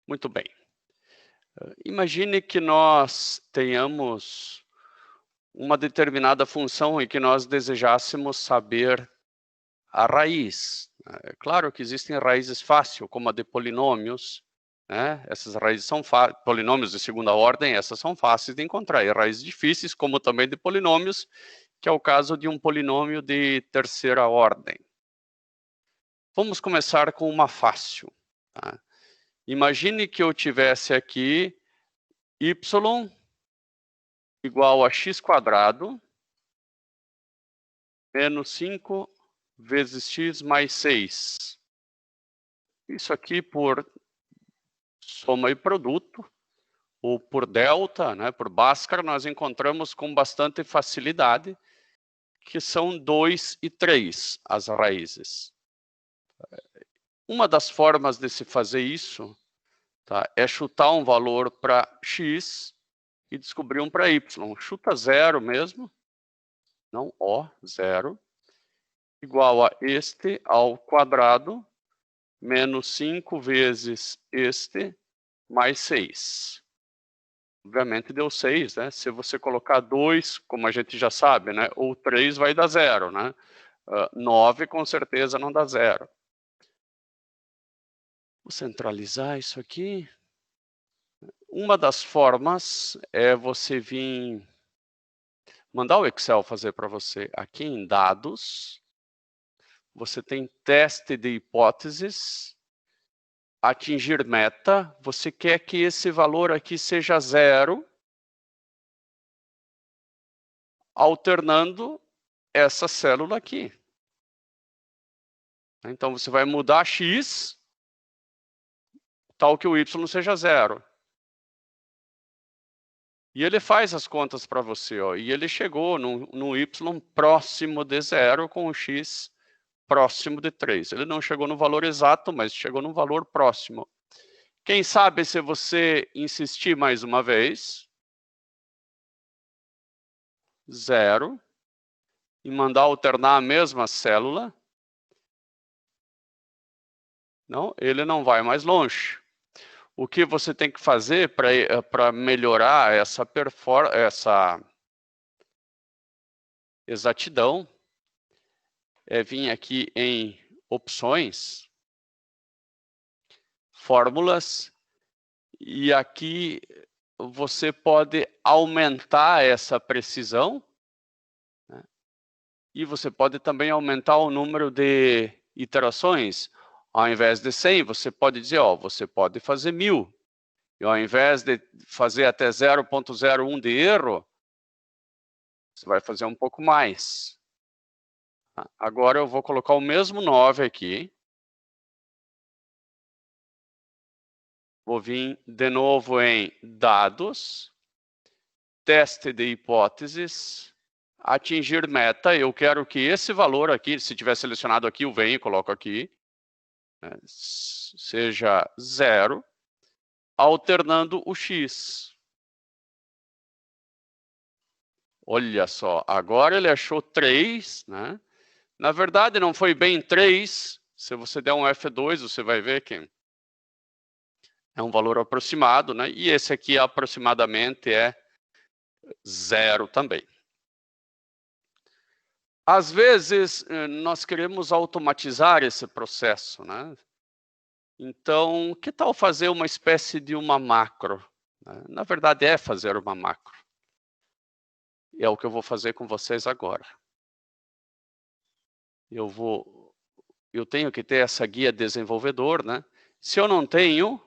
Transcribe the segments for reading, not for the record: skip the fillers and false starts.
Muito bem. Imagine que nós tenhamos uma determinada função e que nós desejássemos saber a raiz. É claro que existem raízes fáceis, como a de polinômios, né? Essas raízes são polinômios de segunda ordem, essas são fáceis de encontrar. E raízes difíceis, como também de polinômios, que é o caso de um polinômio de terceira ordem. Vamos começar com uma fácil. Tá? Imagine que eu tivesse aqui y igual a x² menos 5 vezes x mais 6. Isso aqui por soma e produto, ou por delta, né, por Bhaskara, nós encontramos com bastante facilidade, que são 2 e 3 as raízes. Uma das formas de se fazer isso, tá, é chutar um valor para x e descobrir um para y. Chuta 0 mesmo, não O, 0, igual a este ao quadrado, menos 5 vezes este, mais 6. Obviamente deu 6, né? Se você colocar 2, como a gente já sabe, né? Ou 3 vai dar 0, né? 9 com certeza não dá 0. Vou centralizar isso aqui. Uma das formas é você vir mandar o Excel fazer para você. Aqui em dados, você tem teste de hipóteses, atingir meta, você quer que esse valor aqui seja 0, alternando essa célula aqui. Então, você vai mudar x, tal que o y seja 0. E ele faz as contas para você, ó, e ele chegou no y próximo de 0 com o x próximo de 3. Ele não chegou no valor exato, mas chegou no valor próximo. Quem sabe, se você insistir mais uma vez, 0, e mandar alternar a mesma célula, não, ele não vai mais longe. O que você tem que fazer para melhorar essa exatidão é vir aqui em opções, fórmulas, e aqui você pode aumentar essa precisão, né? E você pode também aumentar o número de iterações. Ao invés de 100, você pode dizer, ó, você pode fazer 1000. E ao invés de fazer até 0,01 de erro, você vai fazer um pouco mais. Agora eu vou colocar o mesmo 9 aqui. Vou vir de novo em dados, teste de hipóteses, atingir meta. Eu quero que esse valor aqui, se tiver selecionado aqui, eu venho e coloco aqui, né, seja 0, alternando o x. Olha só, agora ele achou 3, né? Na verdade, não foi bem 3. Se você der um F2, você vai ver que é um valor aproximado, né? E esse aqui aproximadamente é 0 também. Às vezes, nós queremos automatizar esse processo, né? Então, que tal fazer uma espécie de uma macro? Na verdade, é fazer uma macro. E é o que eu vou fazer com vocês agora. Eu tenho que ter essa guia desenvolvedor, né? Se eu não tenho,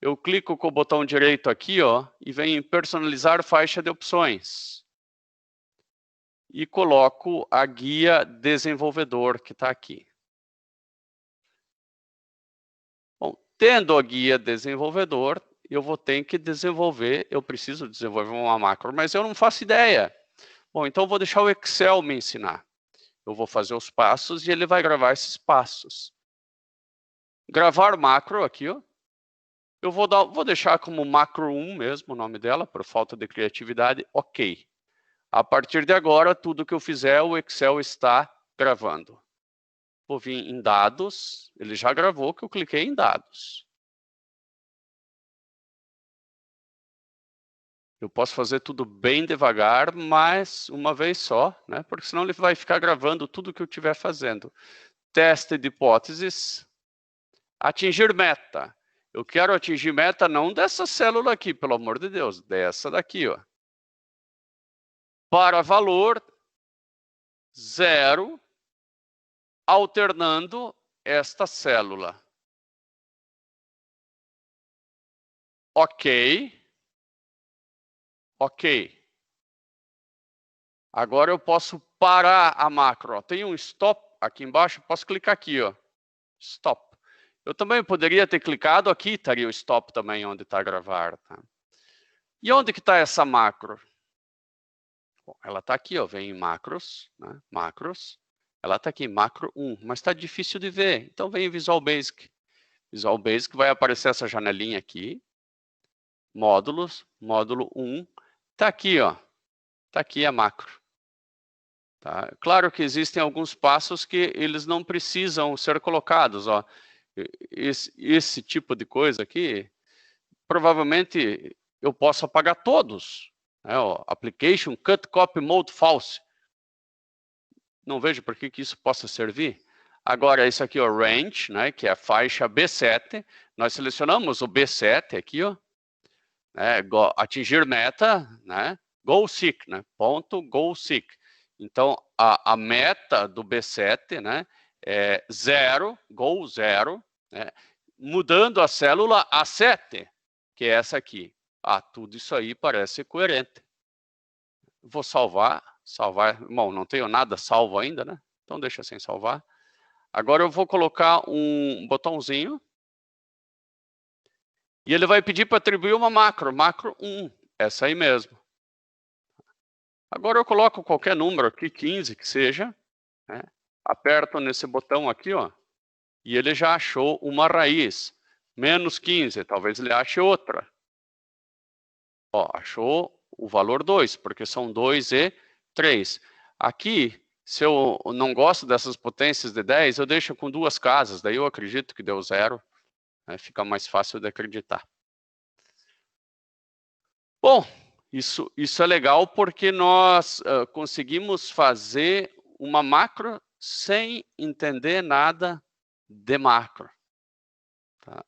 eu clico com o botão direito aqui, ó, e venho em personalizar faixa de opções. E coloco a guia desenvolvedor que está aqui. Bom, tendo a guia desenvolvedor, eu vou ter que desenvolver, eu preciso desenvolver uma macro, mas eu não faço ideia. Bom, então eu vou deixar o Excel me ensinar. Eu vou fazer os passos e ele vai gravar esses passos. Gravar macro aqui, ó. Eu vou deixar como macro 1 mesmo o nome dela, por falta de criatividade, ok. A partir de agora, tudo que eu fizer, o Excel está gravando. Vou vir em dados, ele já gravou que eu cliquei em dados. Eu posso fazer tudo bem devagar, mas uma vez só, né? Porque senão ele vai ficar gravando tudo que eu estiver fazendo. Teste de hipóteses. Atingir meta. Eu quero atingir meta não dessa célula aqui, pelo amor de Deus, dessa daqui, ó. Para valor 0, alternando esta célula. Ok. Ok. Agora eu posso parar a macro. Ó. Tem um stop aqui embaixo, posso clicar aqui, ó. Stop. Eu também poderia ter clicado aqui, estaria o stop também onde está gravar. Tá? E onde que está essa macro? Bom, ela está aqui, ó, vem em macros, né? Macros. Ela está aqui, macro 1, mas está difícil de ver. Então vem em Visual Basic. Visual Basic vai aparecer essa janelinha aqui. Módulos, módulo 1. Está aqui, ó. Está aqui a macro. Tá? Claro que existem alguns passos que eles não precisam ser colocados. Ó. Esse tipo de coisa aqui, provavelmente eu posso apagar todos. Né? Ó, application cut copy mode false. Não vejo por que isso possa servir. Agora, isso aqui, ó, range, né, que é a faixa B7. Nós selecionamos o B7 aqui, ó, né, atingir meta, né, goal seek, né, ponto goal seek. Então, a meta do B7, né, é 0, goal 0, né, mudando a célula A7, que é essa aqui. Ah, tudo isso aí parece coerente. Vou salvar. Bom, não tenho nada salvo ainda, né? Então deixa sem salvar. Agora eu vou colocar um botãozinho. E ele vai pedir para atribuir uma macro 1. Essa aí mesmo. Agora eu coloco qualquer número aqui, 15 que seja. Né? Aperto nesse botão aqui, ó. E ele já achou uma raiz. Menos 15, talvez ele ache outra. Ó, achou o valor 2, porque são 2 e 3. Aqui, se eu não gosto dessas potências de 10, eu deixo com 2 casas, daí eu acredito que deu 0, né? Fica mais fácil de acreditar. Bom, isso é legal porque nós conseguimos fazer uma macro sem entender nada de macro. Tá?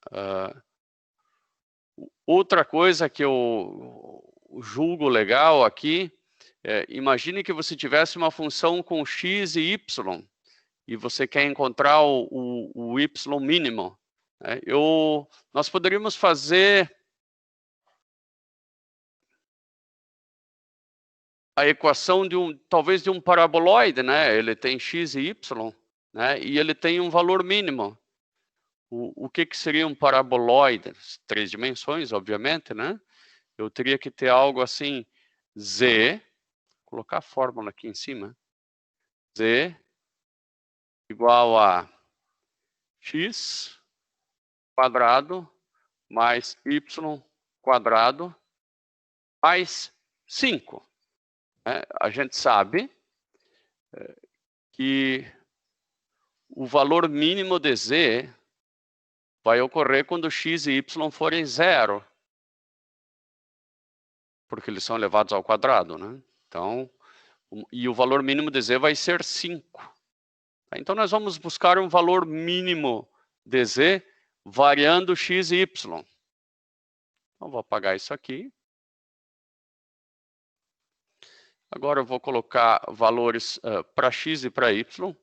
Outra coisa que eu julgo legal aqui, imagine que você tivesse uma função com x e y, e você quer encontrar o y mínimo. Né? Nós poderíamos fazer a equação talvez de um paraboloide, né? Ele tem x e y, né? E ele tem um valor mínimo. O que seria um paraboloide? 3 dimensões, obviamente, né? Eu teria que ter algo assim, z, colocar a fórmula aqui em cima, z igual a x quadrado mais y quadrado mais 5. A gente sabe que o valor mínimo de z vai ocorrer quando x e y forem 0, porque eles são elevados ao quadrado, né? Então, e o valor mínimo de z vai ser 5. Então, nós vamos buscar um valor mínimo de z variando x e y. Então, vou apagar isso aqui. Agora eu vou colocar valores para x e para y.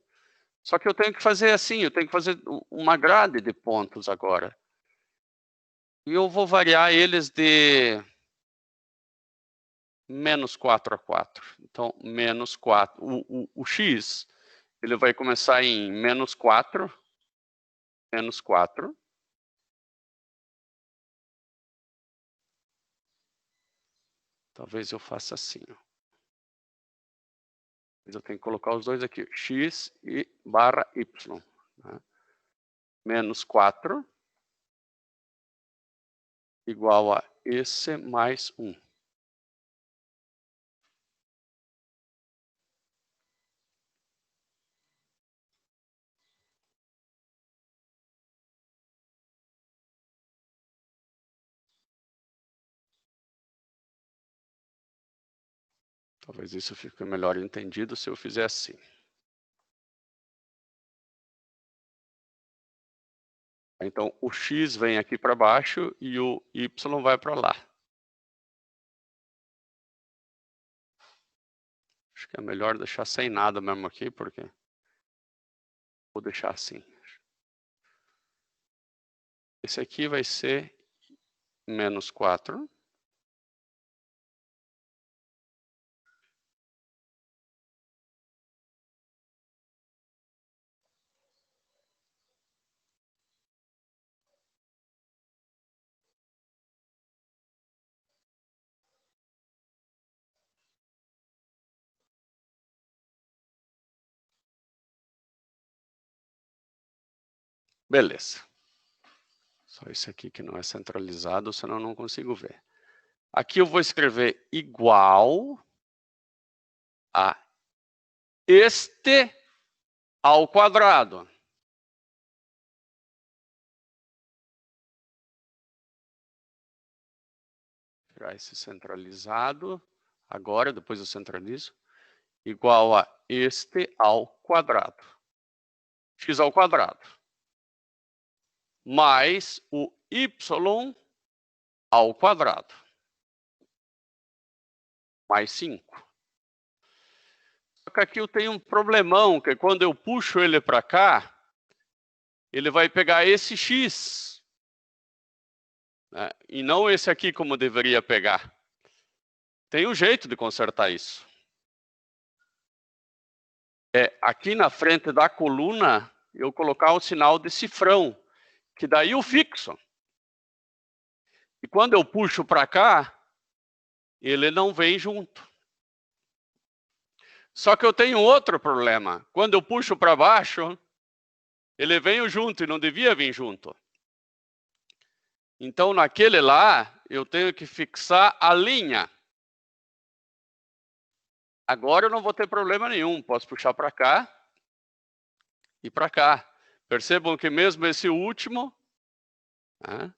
Só que eu tenho que fazer assim, eu tenho que fazer uma grade de pontos agora. E eu vou variar eles de menos 4 a 4. Então, menos 4. O x, ele vai começar em menos 4. Menos 4. Talvez eu faça assim. Mas eu tenho que colocar os dois aqui. X e barra y. Né? Menos 4 igual a esse mais 1. Talvez isso fique melhor entendido se eu fizer assim. Então, o x vem aqui para baixo e o y vai para lá. Acho que é melhor deixar sem nada mesmo aqui, porque vou deixar assim. Esse aqui vai ser menos 4. Beleza. Só esse aqui que não é centralizado, senão eu não consigo ver. Aqui eu vou escrever igual a este ao quadrado. Tirar esse centralizado. Agora, depois eu centralizo. Igual a este ao quadrado. X ao quadrado. Mais o y ao quadrado. Mais 5. Só que aqui eu tenho um problemão, que quando eu puxo ele para cá, ele vai pegar esse x, né? E não esse aqui como deveria pegar. Tem um jeito de consertar isso. É aqui na frente da coluna, eu colocar o sinal de cifrão, que daí eu fixo. E quando eu puxo para cá, ele não vem junto. Só que eu tenho outro problema. Quando eu puxo para baixo, ele vem junto e não devia vir junto. Então, naquele lá, eu tenho que fixar a linha. Agora eu não vou ter problema nenhum. Posso puxar para cá e para cá. Percebam que mesmo esse último, né,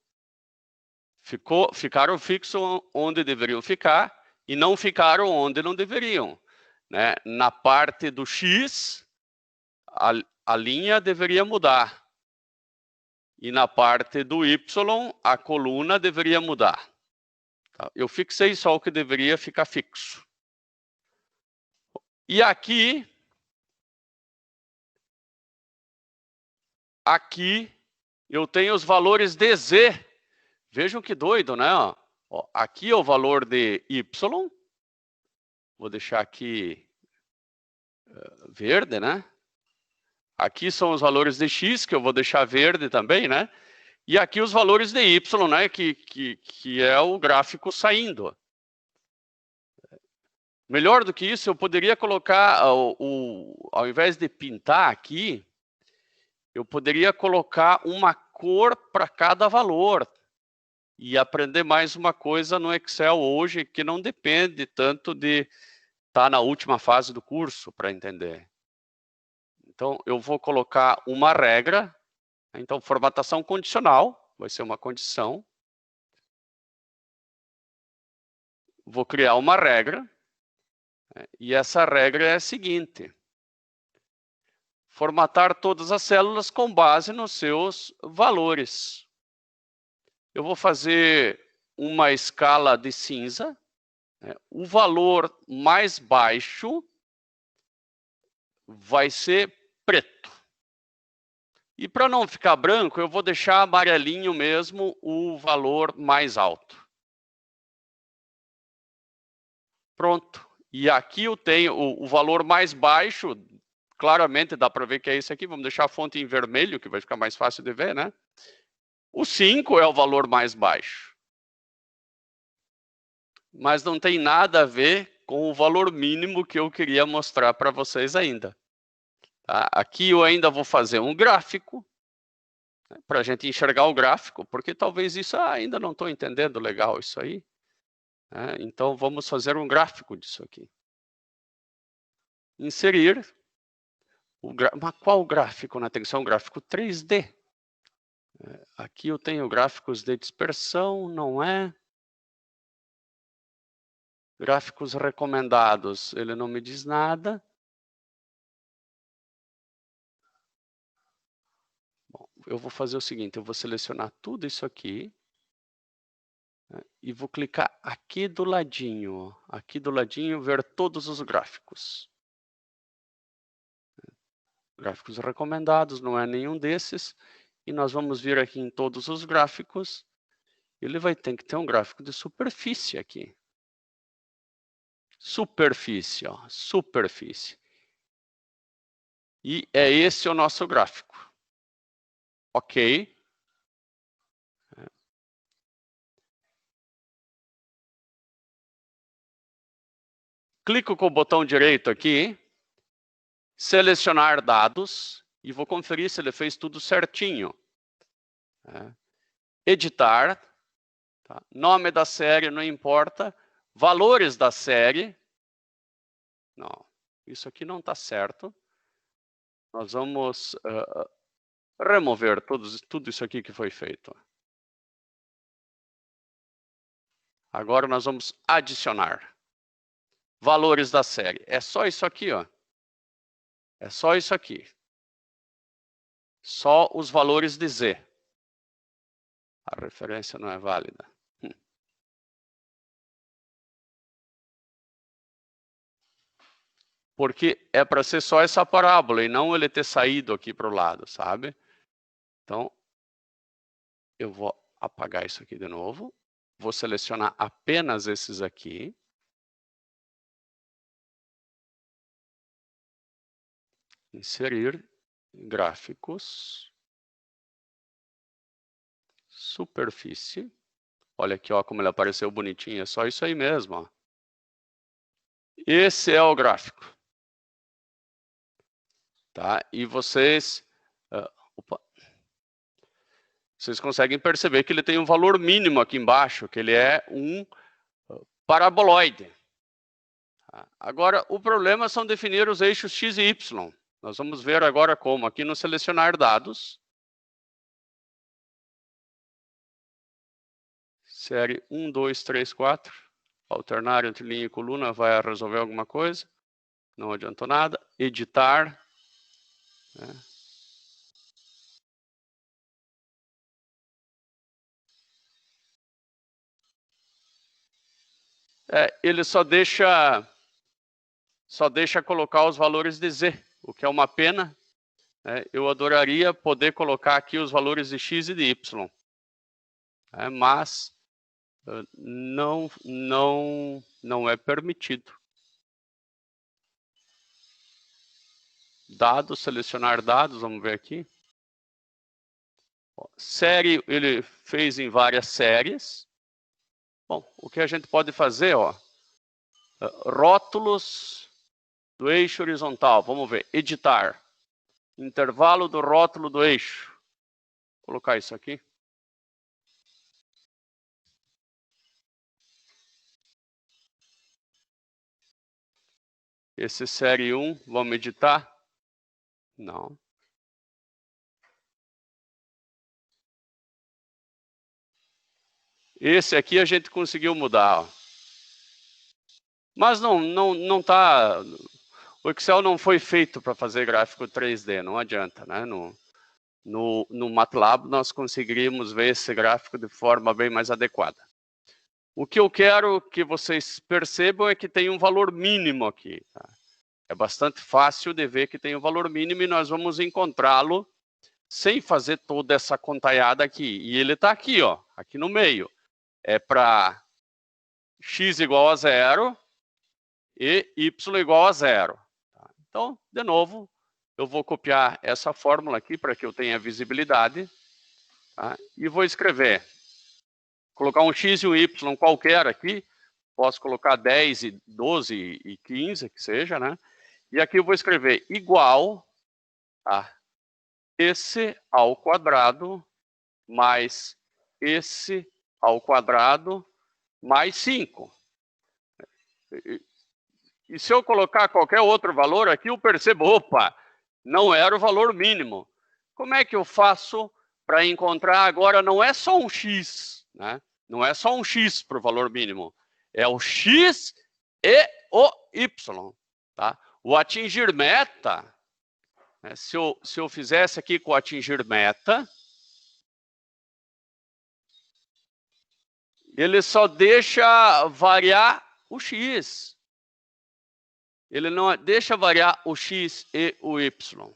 ficaram fixos onde deveriam ficar e não ficaram onde não deveriam. Né? Na parte do X, a linha deveria mudar. E na parte do Y, a coluna deveria mudar. Tá? Eu fixei só o que deveria ficar fixo. E aqui eu tenho os valores de Z. Vejam que doido, né? Ó, aqui é o valor de Y. Vou deixar aqui verde, né? Aqui são os valores de X, que eu vou deixar verde também, né? E aqui os valores de Y, né? Que é o gráfico saindo. Melhor do que isso, eu poderia colocar, ao invés de pintar aqui, eu poderia colocar uma cor para cada valor. E aprender mais uma coisa no Excel hoje, que não depende tanto de estar na última fase do curso para entender. Então, eu vou colocar uma regra. Então, formatação condicional, vai ser uma condição. Vou criar uma regra. E essa regra é a seguinte. Formatar todas as células com base nos seus valores. Eu vou fazer uma escala de cinza. O valor mais baixo vai ser preto. E para não ficar branco, eu vou deixar amarelinho mesmo o valor mais alto. Pronto. E aqui eu tenho o valor mais baixo, claramente dá para ver que é esse aqui. Vamos deixar a fonte em vermelho, que vai ficar mais fácil de ver, né? O 5 é o valor mais baixo. Mas não tem nada a ver com o valor mínimo que eu queria mostrar para vocês ainda. Tá? Aqui eu ainda vou fazer um gráfico, né, para a gente enxergar o gráfico, porque talvez isso ainda não estou entendendo legal isso aí. Né? Então vamos fazer um gráfico disso aqui. Inserir. Mas qual gráfico? Na atenção, gráfico 3D. Aqui eu tenho gráficos de dispersão, não é? Gráficos recomendados, ele não me diz nada. Bom, eu vou fazer o seguinte, eu vou selecionar tudo isso aqui. E vou clicar aqui do ladinho, ver todos os gráficos. Gráficos recomendados, não é nenhum desses. E nós vamos vir aqui em todos os gráficos. Ele vai ter que ter um gráfico de superfície aqui. Superfície, ó, superfície. E é esse o nosso gráfico. Ok. Clico com o botão direito aqui, selecionar dados, e vou conferir se ele fez tudo certinho. Editar, tá? Nome da série não importa, valores da série, não, isso aqui não está certo. Nós vamos remover tudo isso aqui que foi feito. Agora nós vamos adicionar. Valores da série. É só isso aqui, ó. É só isso aqui. Só os valores de Z. A referência não é válida. Porque é para ser só essa parábola e não ele ter saído aqui para o lado, sabe? Então, eu vou apagar isso aqui de novo. Vou selecionar apenas esses aqui. Inserir gráficos. Superfície. Olha aqui, ó, como ele apareceu bonitinho. É só isso aí mesmo, ó. Esse é o gráfico. Tá? E vocês... vocês conseguem perceber que ele tem um valor mínimo aqui embaixo, que ele é um paraboloide. Tá? Agora, o problema são definir os eixos x e y. Nós vamos ver agora como. Aqui no selecionar dados. Série 1, 2, 3, 4. Alternar entre linha e coluna vai resolver alguma coisa. Não adiantou nada. Editar. Né? Ele só deixa colocar os valores de Z, o que é uma pena. Eu adoraria poder colocar aqui os valores de X e de Y. Mas não é permitido. Dados, selecionar dados, vamos ver aqui. Série, ele fez em várias séries. Bom, o que a gente pode fazer, ó, rótulos do eixo horizontal, vamos ver, editar. Intervalo do rótulo do eixo. Vou colocar isso aqui. Esse série 1, vamos editar? Não. Esse aqui a gente conseguiu mudar. Ó. Mas não tá... O Excel não foi feito para fazer gráfico 3D, não adianta, né? No MATLAB nós conseguiríamos ver esse gráfico de forma bem mais adequada. O que eu quero que vocês percebam é que tem um valor mínimo aqui. Tá? É bastante fácil de ver que tem um valor mínimo e nós vamos encontrá-lo sem fazer toda essa contaiada aqui. E ele está aqui, ó, aqui no meio. É para x igual a 0 e y igual a 0. Tá? Então, de novo, eu vou copiar essa fórmula aqui para que eu tenha visibilidade. Tá? E vou escrever. Colocar um x e um y qualquer aqui. Posso colocar 10, e 12 e 15, que seja, né? E aqui eu vou escrever igual a esse ao quadrado mais esse ao quadrado mais 5. E se eu colocar qualquer outro valor aqui, eu percebo, opa, não era o valor mínimo. Como é que eu faço para encontrar agora, não é só um x, né? Não é só um x para o valor mínimo. É o x e o y. Tá? O atingir meta, né, se eu fizesse aqui com atingir meta, ele só deixa variar o x. Ele não deixa variar o x e o y.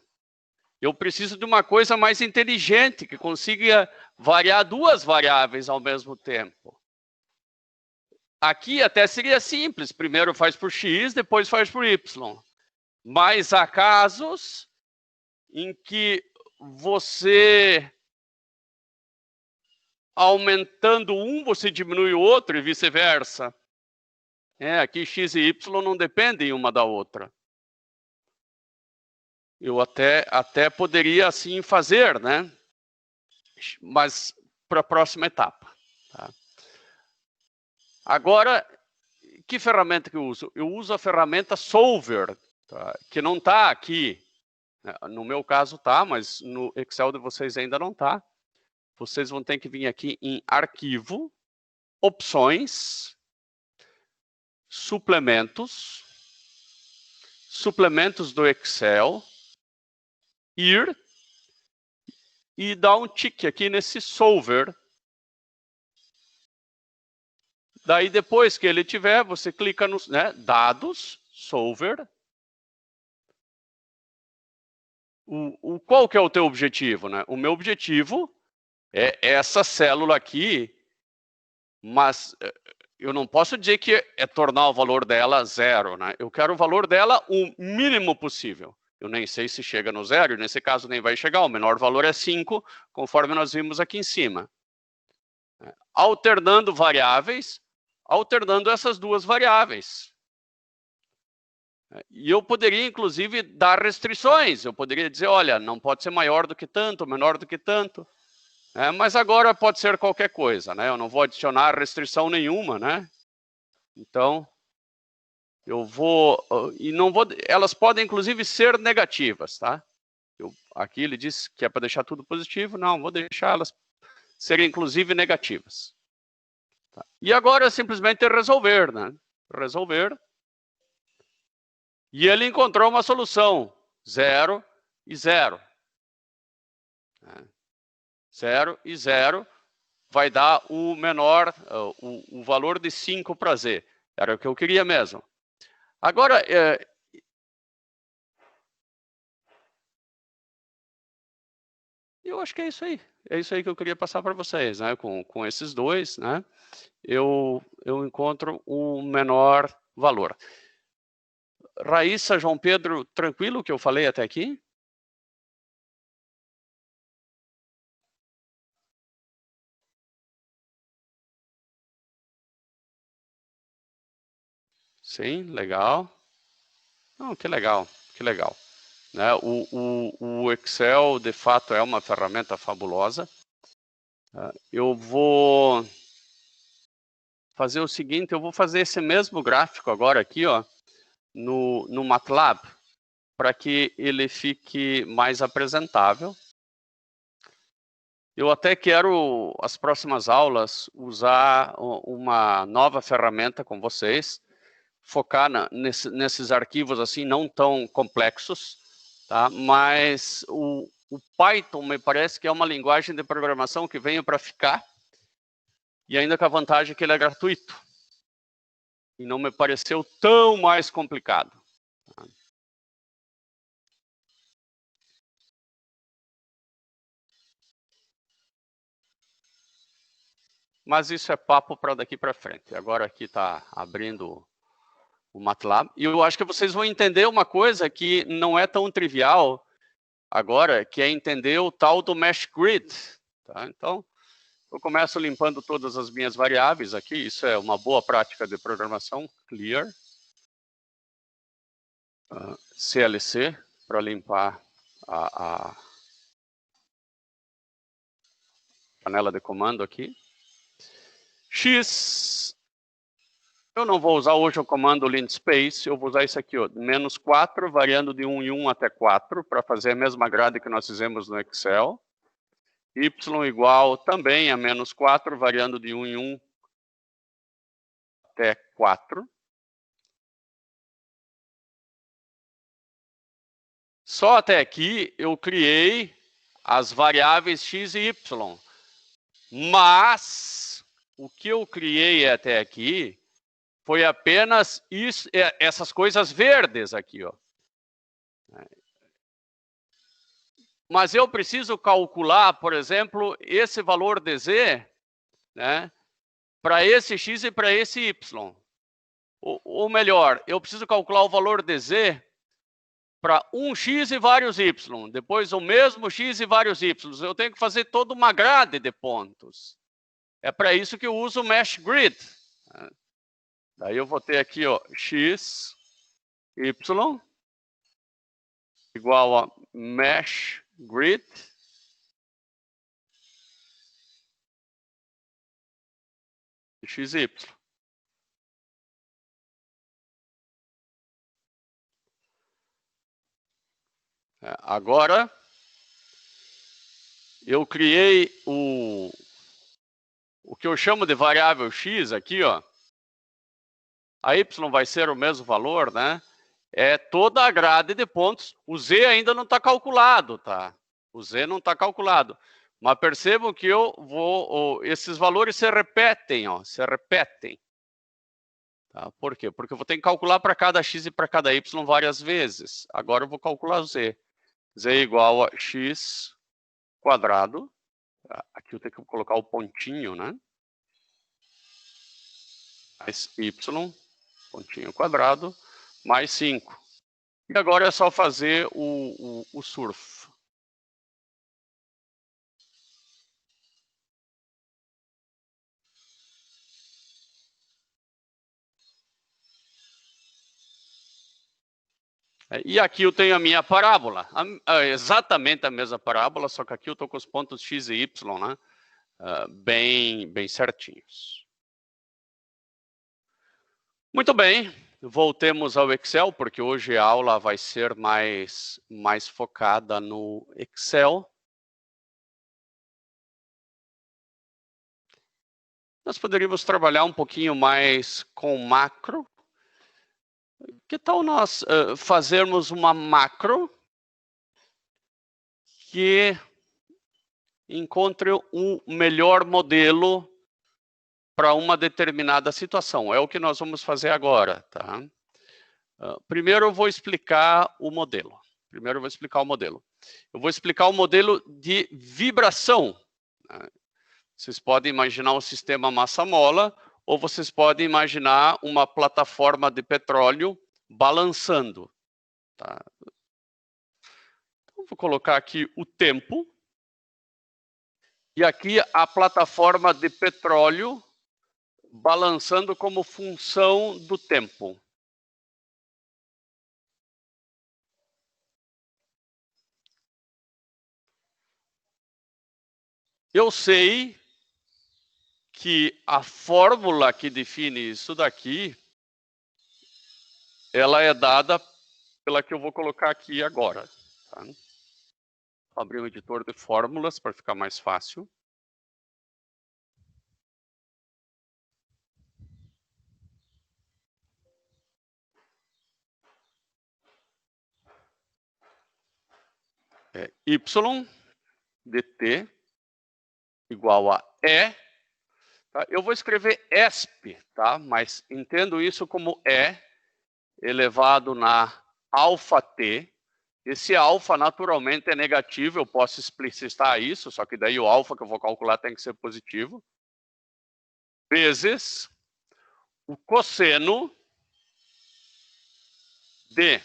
Eu preciso de uma coisa mais inteligente, que consiga variar duas variáveis ao mesmo tempo. Aqui até seria simples, primeiro faz por x, depois faz por y. Mas há casos em que você, aumentando um, você diminui o outro e vice-versa. Aqui x e y não dependem uma da outra. Eu até poderia assim fazer, né? Mas para a próxima etapa. Tá? Agora, que ferramenta que eu uso? Eu uso a ferramenta Solver, tá? Que não está aqui. No meu caso está, mas no Excel de vocês ainda não está. Vocês vão ter que vir aqui em Arquivo, Opções, Suplementos, Suplementos do Excel, Ir, e dar um tique aqui nesse Solver. Daí, depois que ele tiver, você clica nos Dados, Solver. Qual que é o teu objetivo? Né? O meu objetivo é essa célula aqui, mas eu não posso dizer que é tornar o valor dela zero. Né? Eu quero o valor dela o mínimo possível. Eu nem sei se chega no zero, e nesse caso nem vai chegar. O menor valor é 5, conforme nós vimos aqui em cima. Alternando variáveis, alternando essas duas variáveis. E eu poderia, inclusive, dar restrições. Eu poderia dizer, olha, não pode ser maior do que tanto, menor do que tanto. Mas agora pode ser qualquer coisa, né? Eu não vou adicionar restrição nenhuma, né? Então, eu vou... E não vou... Elas podem, inclusive, ser negativas, tá? Aqui ele diz que é para deixar tudo positivo. Não, vou deixar elas serem, inclusive, negativas. Tá? E agora, simplesmente resolver, né? Resolver. E ele encontrou uma solução. 0 e 0. 0 e 0 vai dar o menor, o valor de 5 para z. Era o que eu queria mesmo. Agora, eu acho que é isso aí. É isso aí que eu queria passar para vocês. Né? Com esses dois, né? eu encontro um menor valor. Raíssa, João Pedro, tranquilo o que eu falei até aqui? Sim, legal. Não, que legal, que legal. Né? O Excel, de fato, é uma ferramenta fabulosa. Eu vou fazer o seguinte, eu vou fazer esse mesmo gráfico agora aqui, ó, no MATLAB, para que ele fique mais apresentável. Eu até quero, as próximas aulas, usar uma nova ferramenta com vocês, focar nesses arquivos assim não tão complexos, tá? Mas o Python me parece que é uma linguagem de programação que veio para ficar, e ainda com a vantagem que ele é gratuito. E não me pareceu tão mais complicado. Mas isso é papo para daqui para frente. Agora aqui está abrindo o MATLAB. E eu acho que vocês vão entender uma coisa que não é tão trivial agora, que é entender o tal do Mesh Grid. Tá? Então, eu começo limpando todas as minhas variáveis aqui. Isso é uma boa prática de programação. Clear. CLC, para limpar a panela de comando aqui. X, eu não vou usar hoje o comando linspace, eu vou usar isso aqui, ó, -4, variando de 1 em 1 até 4, para fazer a mesma grade que nós fizemos no Excel. Y igual também a -4, variando de 1 em 1 até 4. Só até aqui eu criei as variáveis x e y. Mas o que eu criei até aqui foi apenas isso, essas coisas verdes aqui, ó. Mas eu preciso calcular, por exemplo, esse valor de z, né, para esse x e para esse y. Ou melhor, eu preciso calcular o valor de z para um x e vários y. Depois o mesmo x e vários y. Eu tenho que fazer toda uma grade de pontos. É para isso que eu uso o Mesh Grid. Daí eu vou ter aqui, ó, x, y, igual a Mesh Grid. X, y. Agora, eu criei o que eu chamo de variável x aqui, ó. A y vai ser o mesmo valor, né? É toda a grade de pontos. O z ainda não está calculado, tá? O z não está calculado. Mas percebam que eu vou... esses valores se repetem, ó. Se repetem. Tá? Por quê? Porque eu vou ter que calcular para cada x e para cada y várias vezes. Agora eu vou calcular o z. Z igual a x quadrado. Aqui eu tenho que colocar o pontinho, né? Mais y, pontinho quadrado, mais 5. E agora é só fazer o surf. E aqui eu tenho a minha parábola, exatamente a mesma parábola, só que aqui eu estou com os pontos x e y, né? Bem certinhos. Muito bem, voltemos ao Excel, porque hoje a aula vai ser mais focada no Excel. Nós poderíamos trabalhar um pouquinho mais com macro. Que tal nós fazermos uma macro que encontre um melhor modelo para uma determinada situação? É o que nós vamos fazer agora, tá? Primeiro eu vou explicar o modelo. Eu vou explicar o modelo de vibração. Né? Vocês podem imaginar um sistema massa-mola, ou vocês podem imaginar uma plataforma de petróleo balançando. Tá? Então, vou colocar aqui o tempo. E aqui a plataforma de petróleo balançando como função do tempo. Eu sei que a fórmula que define isso daqui, ela é dada pela que eu vou colocar aqui agora. Tá? Vou abrir um editor de fórmulas para ficar mais fácil. É y dt igual a E. Tá? Eu vou escrever ESP, tá? Mas entendo isso como E elevado na alfa t. Esse alfa naturalmente é negativo, eu posso explicitar isso, só que daí o alfa que eu vou calcular tem que ser positivo. Vezes o cosseno de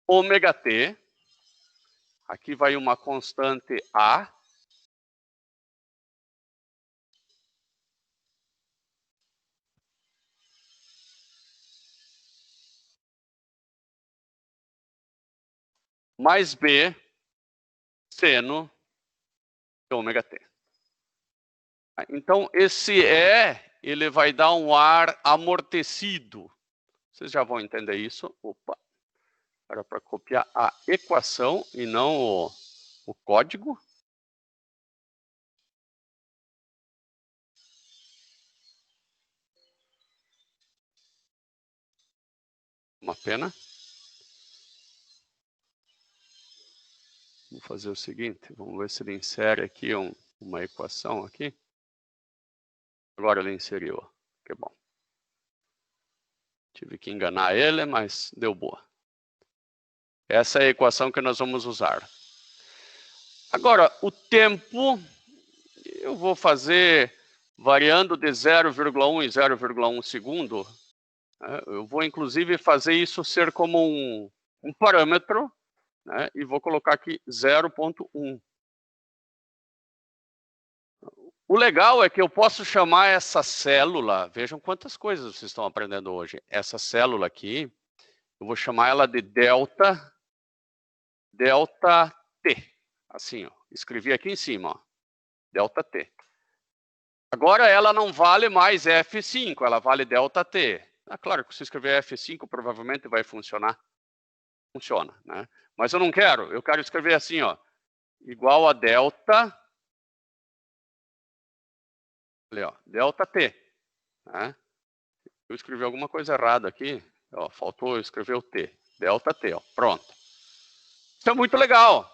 ômega t. Aqui vai uma constante A. Mais B seno de ômega t. Então, esse E, ele vai dar um ar amortecido. Vocês já vão entender isso. Opa, era para copiar a equação e não o código. Uma pena. Vamos fazer o seguinte, vamos ver se ele insere aqui uma equação aqui. Agora ele inseriu, que bom. Tive que enganar ele, mas deu boa. Essa é a equação que nós vamos usar. Agora, o tempo, eu vou fazer variando de 0,1 e 0,1 segundo. Eu vou, inclusive, fazer isso ser como um parâmetro, né, e vou colocar aqui 0,1. O legal é que eu posso chamar essa célula, vejam quantas coisas vocês estão aprendendo hoje. Essa célula aqui, eu vou chamar ela de delta T. Assim, ó, escrevi aqui em cima, ó, delta T. Agora ela não vale mais F5, ela vale delta T. Claro que se escrever F5 provavelmente vai funcionar. Funciona, né? Mas eu não quero, eu quero escrever assim, ó, igual a delta, olha, ó, delta T, né? Eu escrevi alguma coisa errada aqui, ó, faltou escrever o T, delta T, ó, pronto. Isso é muito legal.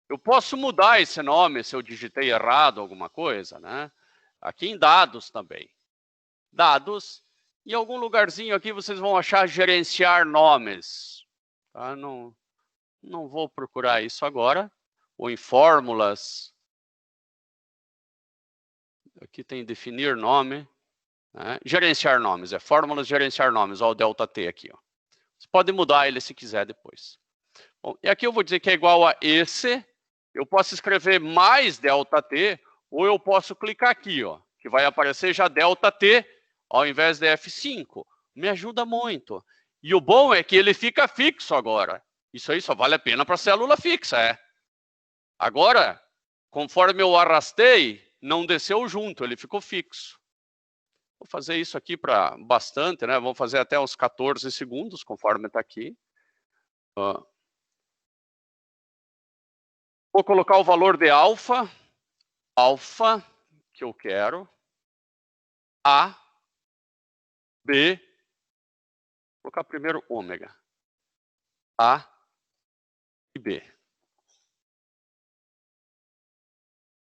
Eu posso mudar esse nome se eu digitei errado alguma coisa, né? Aqui em dados também. Dados, em algum lugarzinho aqui vocês vão achar gerenciar nomes. Tá? Não vou procurar isso agora. Ou em fórmulas. Aqui tem definir nome. Né? Gerenciar nomes, fórmulas gerenciar nomes. Olha o delta T aqui. Ó. Você pode mudar ele se quiser depois. Bom, e aqui eu vou dizer que é igual a esse. Eu posso escrever mais delta T, ou eu posso clicar aqui, ó, que vai aparecer já delta T, ao invés de F5. Me ajuda muito. E o bom é que ele fica fixo agora. Isso aí só vale a pena para célula fixa, Agora, conforme eu arrastei, não desceu junto, ele ficou fixo. Vou fazer isso aqui para bastante, né? Vamos fazer até uns 14 segundos, conforme está aqui. Vou colocar o valor de alfa, que eu quero, A, B, vou colocar primeiro ômega, A e B.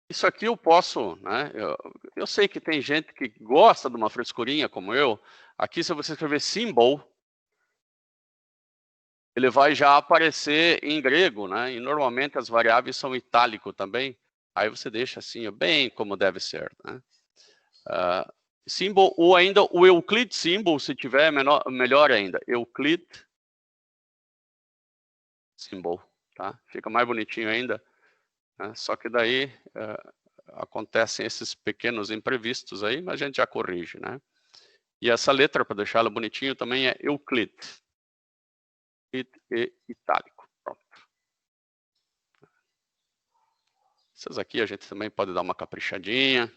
Isso aqui eu posso, né? Eu sei que tem gente que gosta de uma frescurinha como eu. Aqui, se você escrever symbol, ele vai já aparecer em grego, né? E normalmente as variáveis são itálico também. Aí você deixa assim, bem como deve ser, né? Symbol, ou ainda o Euclid symbol, se tiver, melhor ainda. Euclid symbol, tá? Fica mais bonitinho ainda. Né? Só que daí acontecem esses pequenos imprevistos aí, mas a gente já corrige, né? E essa letra, para deixá-la bonitinho, também é Euclid. E itálico. Pronto. Essas aqui a gente também pode dar uma caprichadinha.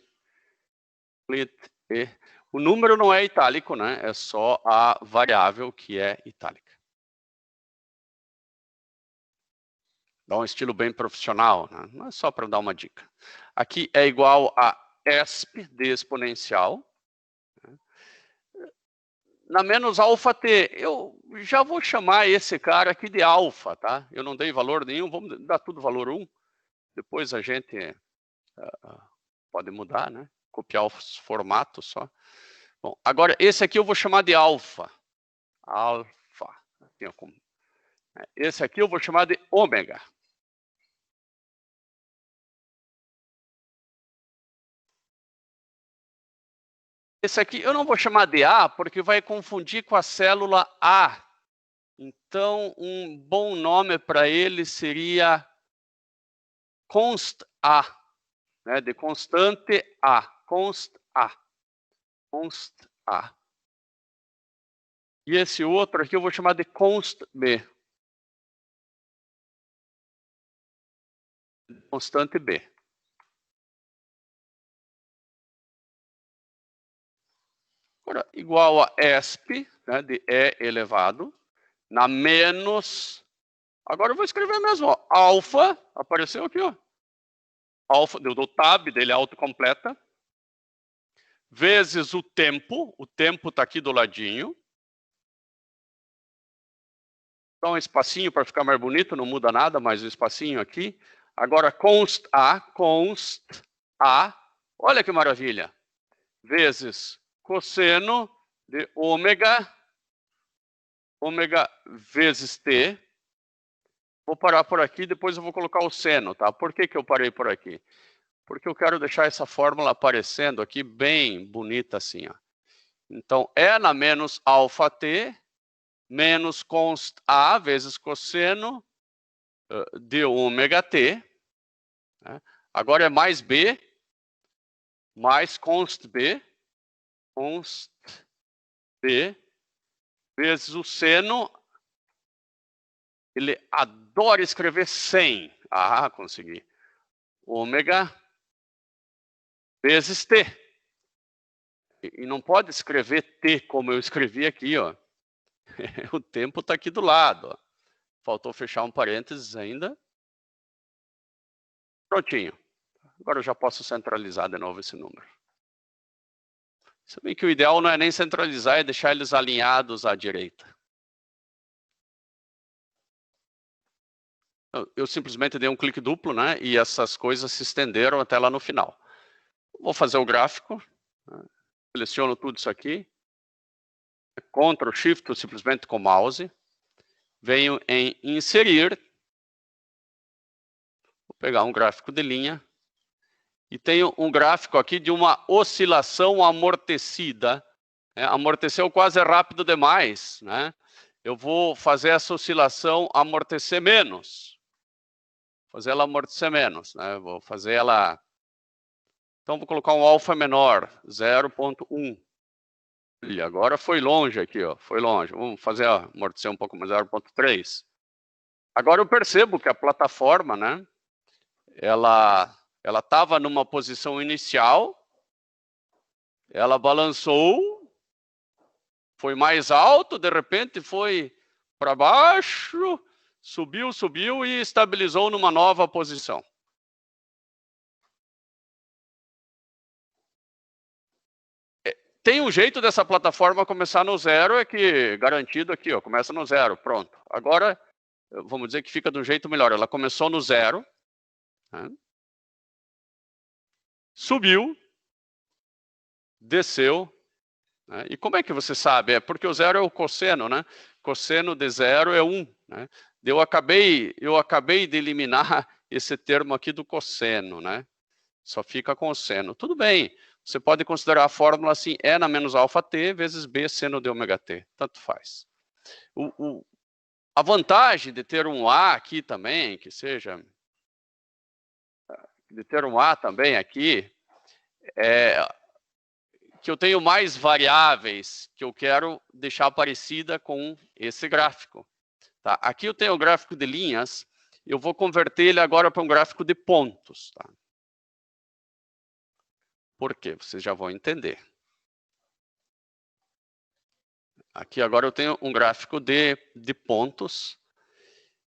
Euclid e... O número não é itálico, né? É só a variável que é itálica. Dá um estilo bem profissional, né? Não é só para dar uma dica. Aqui é igual a ESP de exponencial. Na menos alfa t, eu já vou chamar esse cara aqui de alfa, tá? Eu não dei valor nenhum, vamos dar tudo valor 1. Depois a gente pode mudar, né? Copiar os formatos só. Bom, agora esse aqui eu vou chamar de alfa. Alfa. Esse aqui eu vou chamar de ômega. Esse aqui eu não vou chamar de A, porque vai confundir com a célula A. Então, um bom nome para ele seria const A, né? De constante A. Const A. Const A. E esse outro aqui eu vou chamar de const B. Constante B. Agora, igual a ESP, né, de E elevado, na menos... Agora eu vou escrever mesmo, ó, alfa, apareceu aqui, ó. Alfa, eu dou tab, dele autocompleta, vezes o tempo está aqui do ladinho. Dá um espacinho para ficar mais bonito, não muda nada, mas o espacinho aqui. Agora, const A, olha que maravilha, vezes cosseno de ômega vezes t. Vou parar por aqui, depois eu vou colocar o seno, tá? Por que eu parei por aqui? Porque eu quero deixar essa fórmula aparecendo aqui bem bonita assim, ó. Então, na menos alfa t menos const A vezes cosseno de ômega t. Né? Agora é mais B, mais const B vezes o seno. Ele adora escrever 100. Ah, consegui. Ômega vezes T. E não pode escrever T como eu escrevi aqui, ó. O tempo está aqui do lado. Ó. Faltou fechar um parênteses ainda. Prontinho. Agora eu já posso centralizar de novo esse número. Se bem que o ideal não é nem centralizar, é deixar eles alinhados à direita. Eu simplesmente dei um clique duplo, né? E essas coisas se estenderam até lá no final. Vou fazer o gráfico. Seleciono tudo isso aqui. Ctrl Shift, simplesmente com o mouse. Venho em inserir. Vou pegar um gráfico de linha. E tenho um gráfico aqui de uma oscilação amortecida. Amorteceu quase rápido demais, né? Eu vou fazer essa oscilação amortecer menos. Fazer ela amortecer menos, né? Vou fazer ela... Então, vou colocar um alfa menor, 0,1. E agora foi longe aqui, ó. Foi longe. Vamos fazer amortecer um pouco mais, 0,3. Agora eu percebo que a plataforma, né? Ela estava numa posição inicial. Ela balançou. Foi mais alto, de repente foi para baixo. Subiu e estabilizou numa nova posição. Tem um jeito dessa plataforma começar no zero, é que garantido aqui, ó, começa no zero, pronto. Agora, vamos dizer que fica de um jeito melhor. Ela começou no zero, né? Subiu, desceu, né? E como é que você sabe? É porque o zero é o cosseno, né? Cosseno de zero é 1, né? Eu acabei de eliminar esse termo aqui do cosseno, né? Só fica com o seno. Tudo bem. Você pode considerar a fórmula assim, E na menos alfa t vezes B seno de ômega t. Tanto faz. A vantagem de ter um A aqui também, que seja... De ter um A também aqui, é que eu tenho mais variáveis que eu quero deixar parecida com esse gráfico. Tá? Aqui eu tenho o gráfico de linhas, eu vou converter ele agora para um gráfico de pontos. Tá? Por quê? Vocês já vão entender. Aqui agora eu tenho um gráfico de pontos.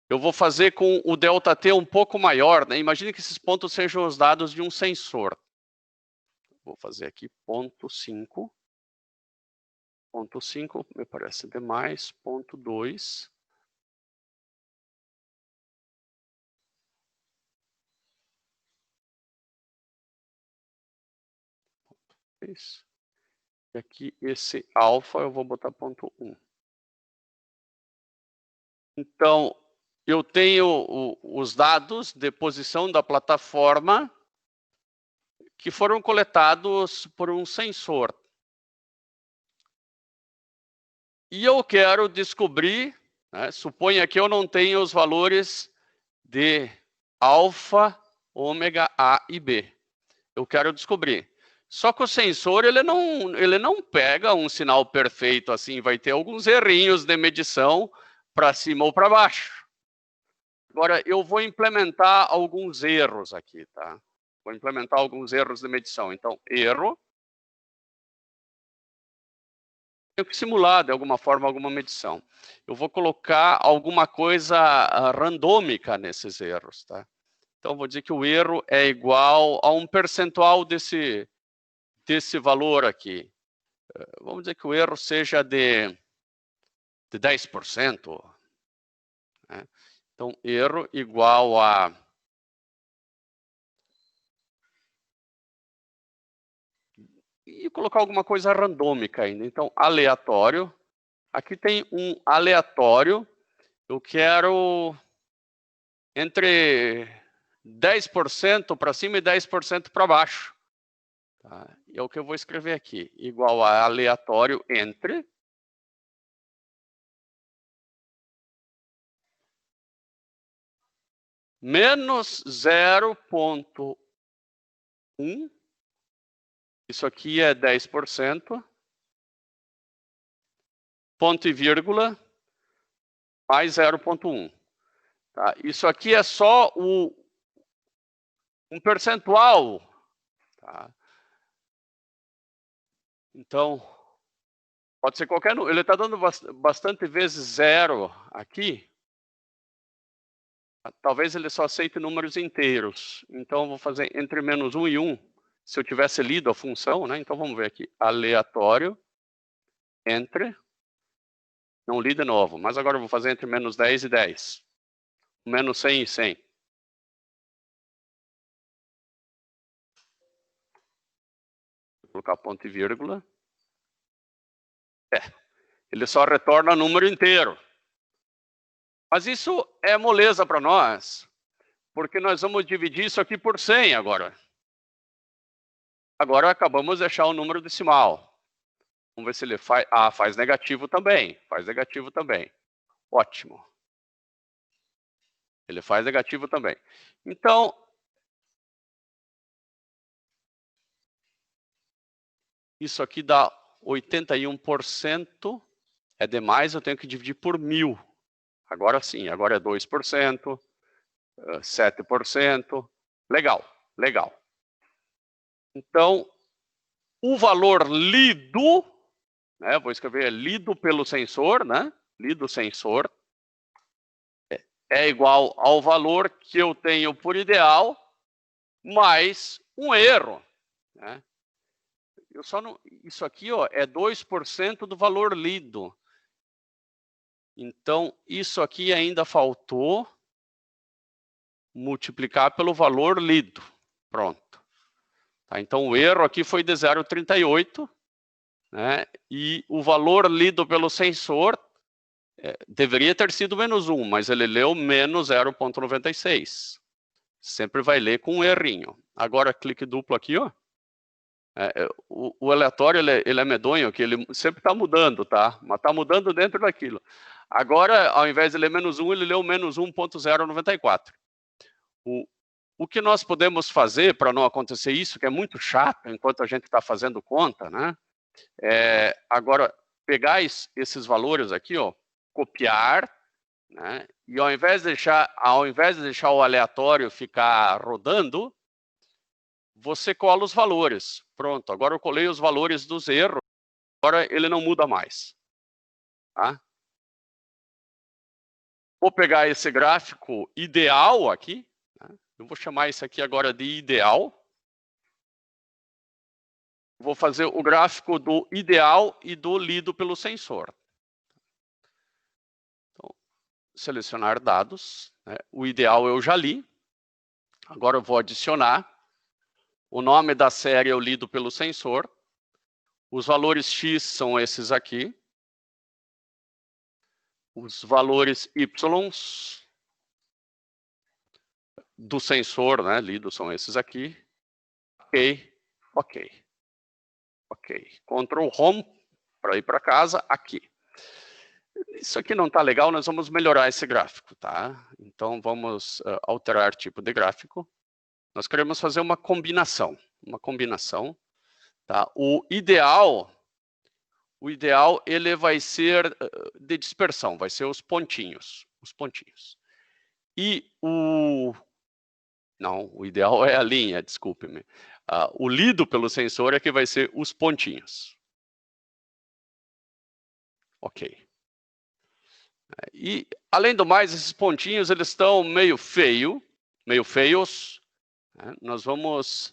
Eu vou fazer com o ΔT um pouco maior. Né? Imagine que esses pontos sejam os dados de um sensor. Vou fazer aqui ponto 5. Ponto 5 me parece demais. Ponto 2. E aqui esse alfa eu vou botar ponto 1. Então, eu tenho os dados de posição da plataforma que foram coletados por um sensor. E eu quero descobrir, né, suponha que eu não tenha os valores de alfa, ômega, A e B. Eu quero descobrir. Só que o sensor, ele não pega um sinal perfeito assim, vai ter alguns errinhos de medição para cima ou para baixo. Agora, eu vou implementar alguns erros aqui, tá? Vou implementar alguns erros de medição. Então, erro. Tenho que simular, de alguma forma, alguma medição. Eu vou colocar alguma coisa randômica nesses erros, tá? Então, vou dizer que o erro é igual a um percentual desse valor aqui. Vamos dizer que o erro seja de 10%. né? Então, erro igual a e colocar alguma coisa randômica ainda. Então, aleatório. Aqui tem um aleatório. Eu quero entre 10% para cima e 10% para baixo. Tá? E é o que eu vou escrever aqui. Igual a aleatório entre menos 0,1. Isso aqui é 10%. Ponto e vírgula, mais 0,1. Tá? Isso aqui é só um percentual. Tá? Então, pode ser qualquer número. Ele está dando bastante vezes zero aqui. Talvez ele só aceite números inteiros. Então, eu vou fazer entre menos 1 e 1. Se eu tivesse lido a função, né? Então, vamos ver aqui. Aleatório entre... Não li de novo, mas agora eu vou fazer entre menos 10 e 10. Menos 100 e 100. Vou colocar ponto e vírgula. Ele só retorna número inteiro. Mas isso é moleza para nós, porque nós vamos dividir isso aqui por 100 agora. Agora acabamos de achar o número decimal. Vamos ver se ele faz... Ah, faz negativo também. Faz negativo também. Ótimo. Ele faz negativo também. Então, isso aqui dá 81%. É demais, eu tenho que dividir por 1000. Agora sim, agora é 2%, 7%. Legal, legal. Então, o valor lido, né, vou escrever lido pelo sensor, né? Lido sensor, é igual ao valor que eu tenho por ideal, mais um erro. Né? Eu só não, isso aqui ó, é 2% do valor lido. Então, isso aqui ainda faltou multiplicar pelo valor lido. Pronto. Tá, então, o erro aqui foi de 0,38, né? E o valor lido pelo sensor deveria ter sido menos 1, mas ele leu menos 0,96. Sempre vai ler com um errinho. Agora, clique duplo aqui, ó. O aleatório ele é medonho, que ele sempre está mudando, tá? Mas está mudando dentro daquilo. Agora, ao invés de ler menos 1, ele leu menos 1,094. O que nós podemos fazer para não acontecer isso, que é muito chato enquanto a gente está fazendo conta, né? Agora, pegar esses valores aqui, ó, copiar, né? E ao invés de deixar o aleatório ficar rodando, você cola os valores. Pronto, agora eu colei os valores dos erros, agora ele não muda mais. Tá? Vou pegar esse gráfico ideal aqui, né? Eu vou chamar isso aqui agora de ideal. Vou fazer o gráfico do ideal e do lido pelo sensor. Então, selecionar dados. Né? O ideal eu já li. Agora eu vou adicionar. O nome da série eu lido pelo sensor. Os valores X são esses aqui. Os valores Y do sensor, né, lido, são esses aqui. Ok, ok. Ok. Ctrl Home para ir para casa, aqui. Isso aqui não está legal, nós vamos melhorar esse gráfico, tá? Então, vamos alterar tipo de gráfico. Nós queremos fazer uma combinação. Tá? O ideal ele vai ser de dispersão, vai ser os pontinhos. E não, o ideal é a linha, desculpe-me. O lido pelo sensor é que vai ser os pontinhos. Ok. E, além do mais, esses pontinhos, eles estão meio feios. Né? Nós vamos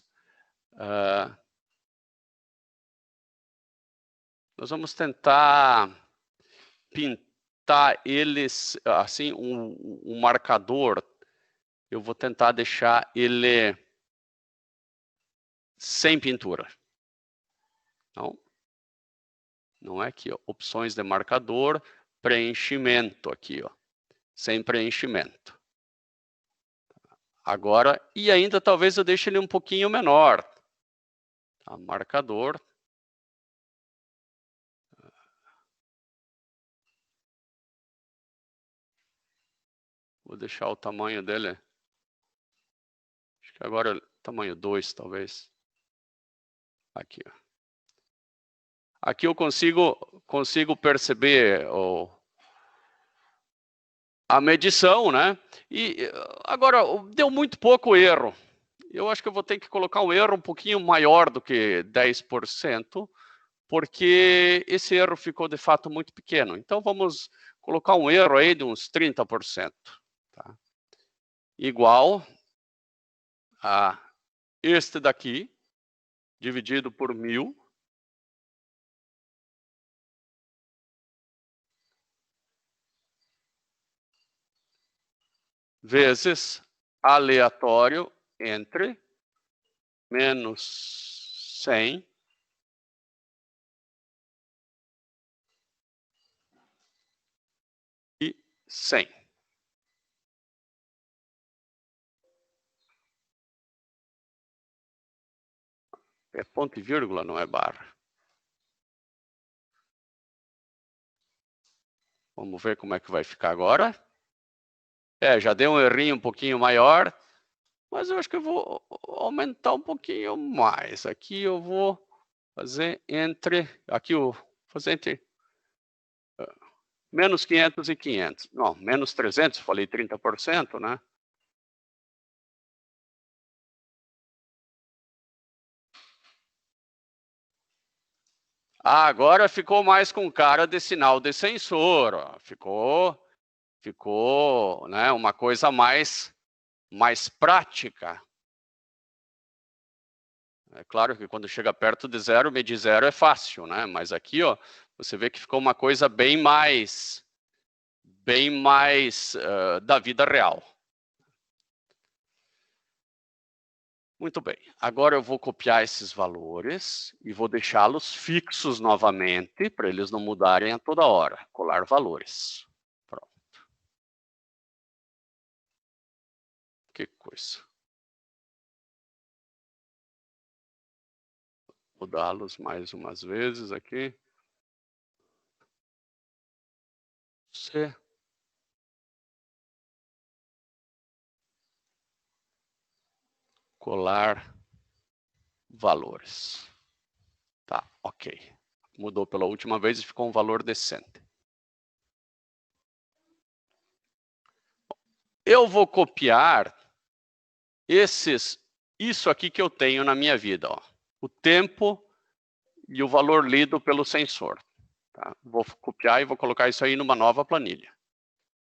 tentar tentar eles, assim, um marcador, eu vou tentar deixar ele sem pintura. Não é aqui, ó, opções de marcador, preenchimento aqui, ó, sem preenchimento. Agora, e ainda talvez eu deixe ele um pouquinho menor. Tá? Marcador. Vou deixar o tamanho dele. Acho que agora tamanho 2, talvez. Aqui, ó. Aqui eu consigo perceber a medição, né? E agora, deu muito pouco erro. Eu acho que eu vou ter que colocar um erro um pouquinho maior do que 10%, porque esse erro ficou de fato muito pequeno. Então, vamos colocar um erro aí de uns 30%. Tá? Igual a este daqui, dividido por 1000. Vezes aleatório entre menos 100 e 100. É ponto e vírgula, não é barra. Vamos ver como é que vai ficar agora. Já deu um errinho um pouquinho maior, mas eu acho que eu vou aumentar um pouquinho mais. Aqui eu vou fazer entre, aqui eu vou fazer entre menos 500 e 500. Não, menos 300, falei 30%, né? Agora ficou mais com cara de sinal de sensor. Ó. Ficou, né, uma coisa mais prática. É claro que quando chega perto de zero, medir zero é fácil, né? Mas aqui, ó, você vê que ficou uma coisa bem mais da vida real. Muito bem. Agora eu vou copiar esses valores e vou deixá-los fixos novamente, para eles não mudarem a toda hora. Colar valores. Pronto. Que coisa. Mudá-los mais umas vezes aqui. C. Colar valores. Tá, ok. Mudou pela última vez e ficou um valor decente. Eu vou copiar isso aqui que eu tenho na minha vida. Ó. O tempo e o valor lido pelo sensor. Tá? Vou copiar e vou colocar isso aí numa nova planilha.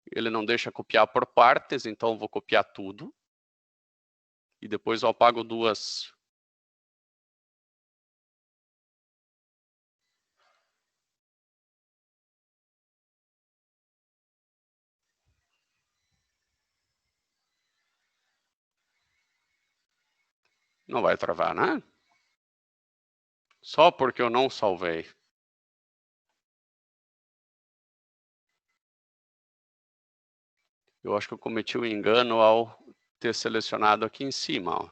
Ele não deixa copiar por partes, então vou copiar tudo. E depois eu apago duas. Não vai travar, né? Só porque eu não salvei. Eu acho que eu cometi um engano ao ter selecionado aqui em cima. Ó.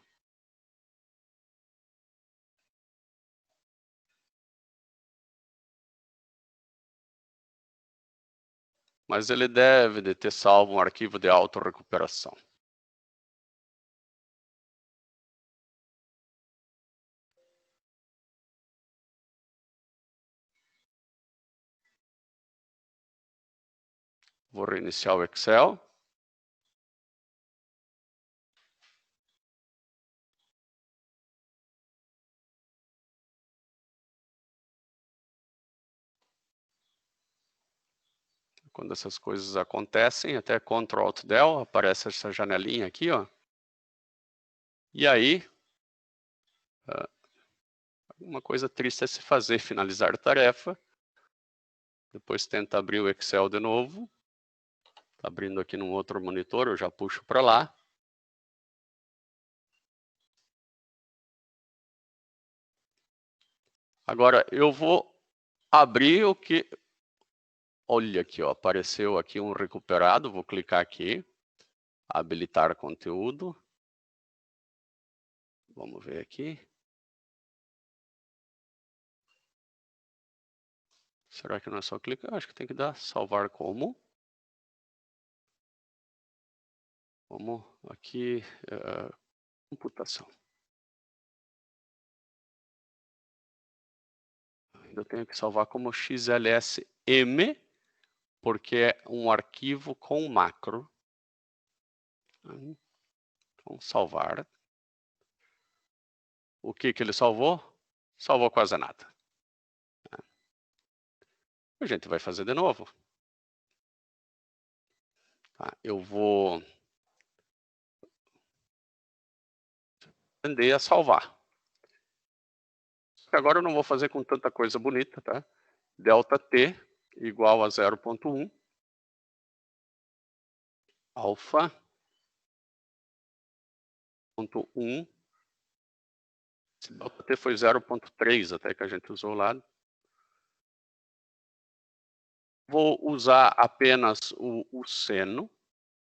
Mas ele deve de ter salvo um arquivo de autorrecuperação. Vou reiniciar o Excel. Quando essas coisas acontecem, até Ctrl Alt Del, aparece essa janelinha aqui, ó. E aí, uma coisa triste é se fazer finalizar tarefa. Depois tenta abrir o Excel de novo. Está abrindo aqui num outro monitor, eu já puxo para lá. Agora, eu vou abrir o que... Olha aqui, ó, apareceu aqui um recuperado. Vou clicar aqui. Habilitar conteúdo. Vamos ver aqui. Será que não é só clicar? Acho que tem que dar salvar como. Vamos aqui, computação. Ainda tenho que salvar como XLSM, porque é um arquivo com macro. Vamos salvar. O que ele salvou? Salvou quase nada. A gente vai fazer de novo. Tá, eu vou aprender a salvar. Agora eu não vou fazer com tanta coisa bonita, tá? Delta T igual a 0.1. Alfa. 0.1. Esse delta T foi 0.3 até que a gente usou lá. Vou usar apenas o seno.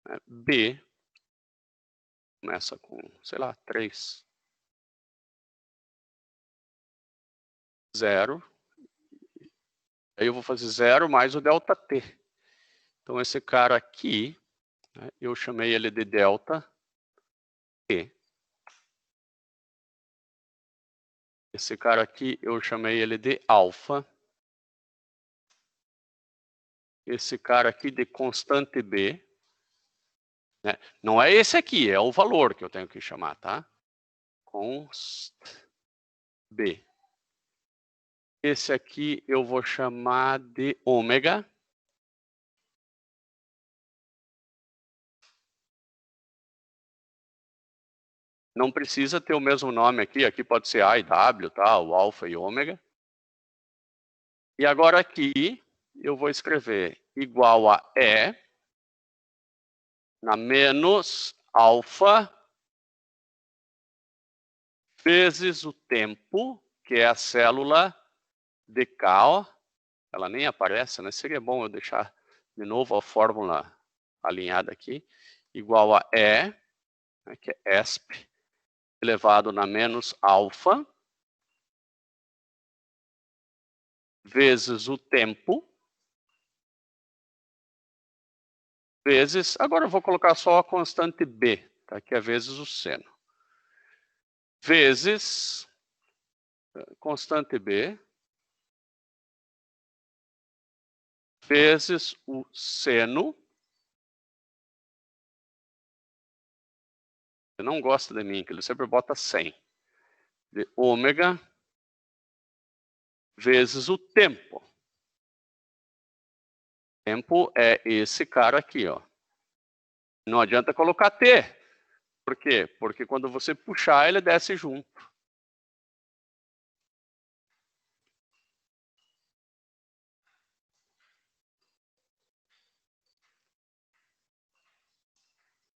Né? B. Começa com, sei lá, 3. 0. Aí eu vou fazer 0 mais o delta T. Então esse cara aqui, né, eu chamei ele de delta T. Esse cara aqui eu chamei ele de alfa. Esse cara aqui de constante B. Né? Não é esse aqui, é o valor que eu tenho que chamar, tá? Const B. Esse aqui eu vou chamar de ômega. Não precisa ter o mesmo nome aqui. Aqui pode ser A e W, tá? O alfa e ômega. E agora aqui eu vou escrever igual a E na menos alfa vezes o tempo, que é a célula DK, ó. Ela nem aparece, né? Seria bom eu deixar de novo a fórmula alinhada aqui, igual a E, né, que é ESP, elevado na menos alfa, vezes o tempo, vezes, agora eu vou colocar só a constante B, tá? Que é vezes o seno. Vezes constante B, vezes o seno. Ele não gosta de mim, que ele sempre bota 100. De ômega vezes o tempo. Tempo é esse cara aqui, ó. Não adianta colocar T. Por quê? Porque quando você puxar, ele desce junto.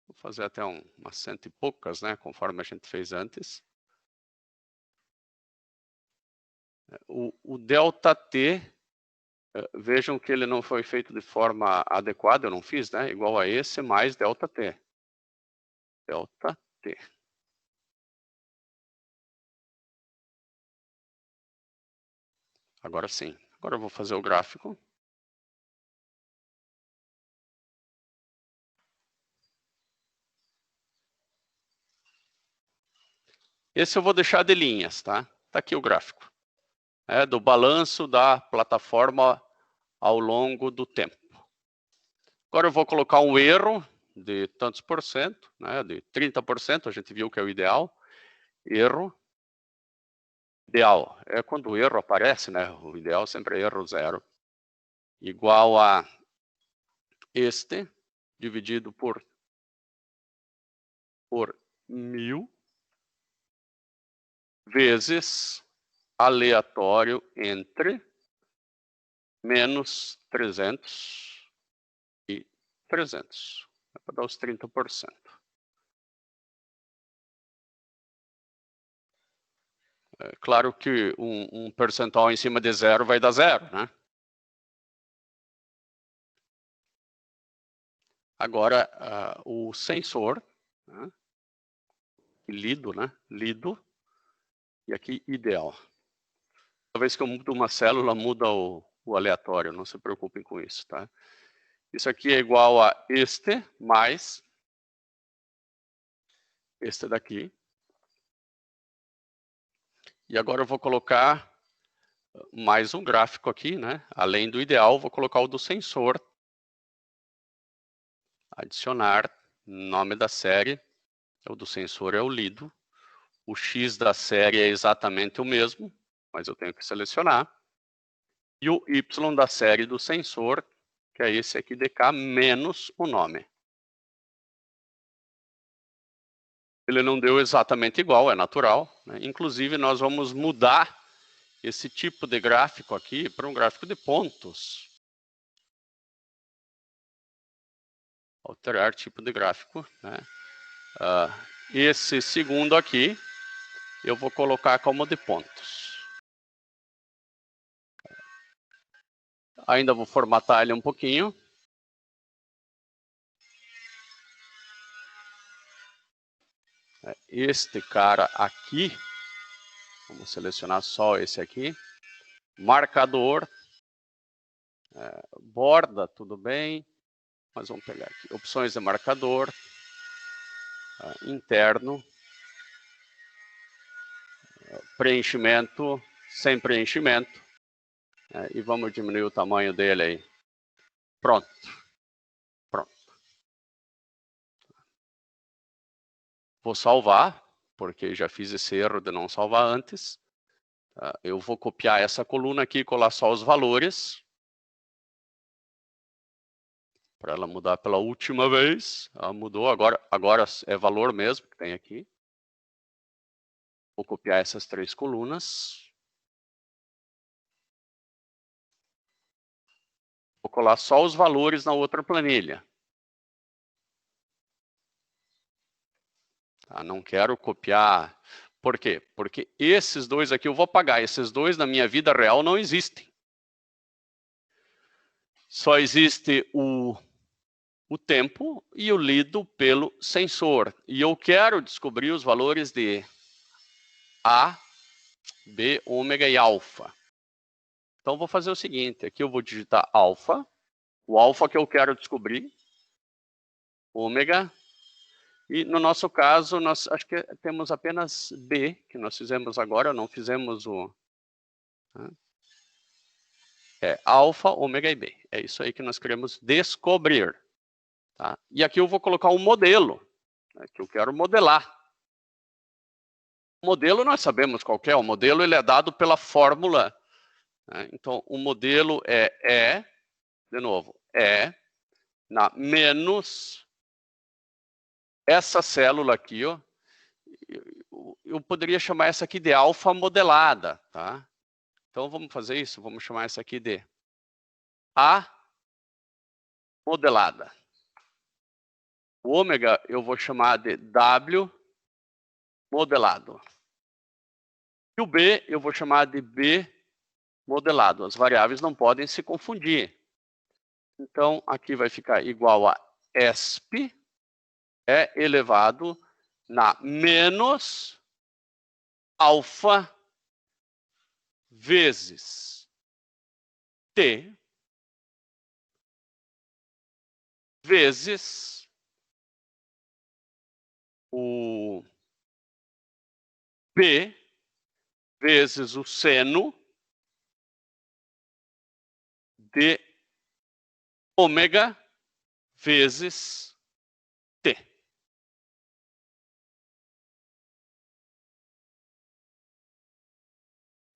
Vou fazer até umas 100 e poucas, né? Conforme a gente fez antes. O delta T, vejam que ele não foi feito de forma adequada, eu não fiz, né? Igual a esse mais delta T. Delta T. Agora sim. Agora eu vou fazer o gráfico. Esse eu vou deixar de linhas, tá? Tá aqui o gráfico. É do balanço da plataforma ao longo do tempo. Agora eu vou colocar um erro de tantos por cento, né? De 30%, a gente viu que é o ideal. Erro. Ideal é quando o erro aparece, né? O ideal sempre é erro 0. Igual a este dividido por 1000 vezes aleatório entre menos 300 e 300. É para dar os 30%. É claro que um percentual em cima de zero vai dar zero, né? Agora, o sensor, né? Lido, né? Lido. E aqui, ideal. Toda vez que eu mudo uma célula, muda o aleatório. Não se preocupem com isso, tá? Isso aqui é igual a este mais este daqui. E agora eu vou colocar mais um gráfico aqui, né? Além do ideal, vou colocar o do sensor. Adicionar, nome da série. O do sensor é o lido. O X da série é exatamente o mesmo, mas eu tenho que selecionar. E o Y da série do sensor, que é esse aqui DK, menos o nome. Ele não deu exatamente igual, é natural, né? Inclusive, nós vamos mudar esse tipo de gráfico aqui para um gráfico de pontos. Alterar tipo de gráfico, né? Esse segundo aqui, eu vou colocar como de pontos. Ainda vou formatar ele um pouquinho. Este cara aqui, vamos selecionar só esse aqui. Marcador, borda, tudo bem. Mas vamos pegar aqui, opções de marcador, interno, preenchimento, sem preenchimento. E vamos diminuir o tamanho dele aí. Pronto. Pronto. Vou salvar, porque já fiz esse erro de não salvar antes. Eu vou copiar essa coluna aqui e colar só os valores. Para ela mudar pela última vez. Ela mudou, agora é valor mesmo que tem aqui. Vou copiar essas 3 colunas. Vou colar só os valores na outra planilha. Não quero copiar. Por quê? Porque esses dois aqui eu vou apagar. Esses dois na minha vida real não existem. Só existe o tempo e o lido pelo sensor. E eu quero descobrir os valores de A, B, ômega e alfa. Então, vou fazer o seguinte. Aqui eu vou digitar alfa. O alfa que eu quero descobrir. Ômega. E no nosso caso, nós acho que temos apenas B, que nós fizemos agora, não fizemos o... alfa, ômega e B. É isso aí que nós queremos descobrir. Tá? E aqui eu vou colocar um modelo, né, que eu quero modelar. O modelo nós sabemos qual que é. O modelo ele é dado pela fórmula. Né? Então, o modelo de novo, na menos essa célula aqui, ó. Eu poderia chamar essa aqui de alfa modelada, tá? Então, vamos fazer isso. Vamos chamar essa aqui de A modelada. O ômega eu vou chamar de W modelado. E o B eu vou chamar de B modelado. As variáveis não podem se confundir. Então, aqui vai ficar igual a ESP elevado na menos alfa vezes T vezes o P vezes o seno de ômega vezes T.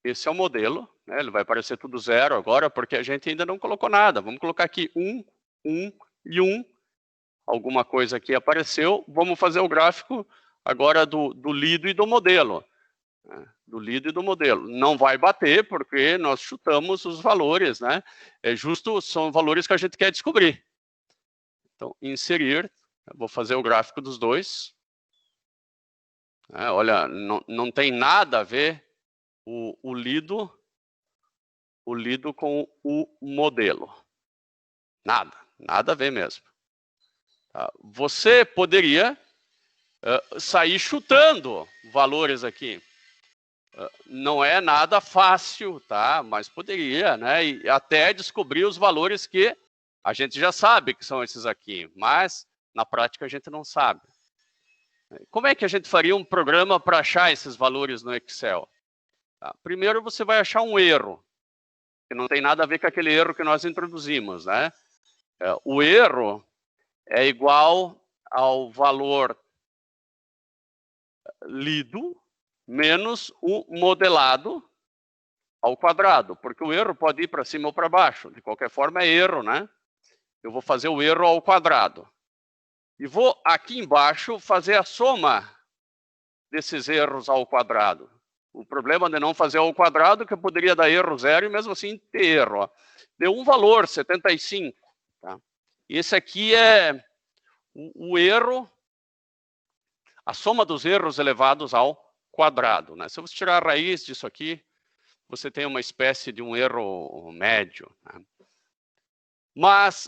Esse é o modelo, né? Ele vai aparecer tudo zero agora, porque a gente ainda não colocou nada. Vamos colocar aqui 1, 1 e 1. Alguma coisa aqui apareceu. Vamos fazer o gráfico agora do lido e do modelo. né, do Lido e do modelo. Não vai bater, porque nós chutamos os valores, né? São valores que a gente quer descobrir. Então, inserir, vou fazer o gráfico dos dois. Olha, não tem nada a ver o Lido com o modelo. Nada a ver mesmo. Tá? Você poderia sair chutando valores aqui. Não é nada fácil, tá? Mas poderia, né? E até descobrir os valores que a gente já sabe que são esses aqui, mas na prática a gente não sabe. Como é que a gente faria um programa para achar esses valores no Excel? Tá? Primeiro você vai achar um erro, que não tem nada a ver com aquele erro que nós introduzimos, né? O erro é igual ao valor lido menos o modelado ao quadrado, porque o erro pode ir para cima ou para baixo. De qualquer forma, é erro, né? Eu vou fazer o erro ao quadrado. E vou aqui embaixo fazer a soma desses erros ao quadrado. O problema de não fazer ao quadrado é que eu poderia dar erro zero e mesmo assim ter erro. Ó. Deu um valor, 75. Tá? Esse aqui é o erro, a soma dos erros elevados ao quadrado. Né? Se você tirar a raiz disso aqui, você tem uma espécie de um erro médio. Né? Mas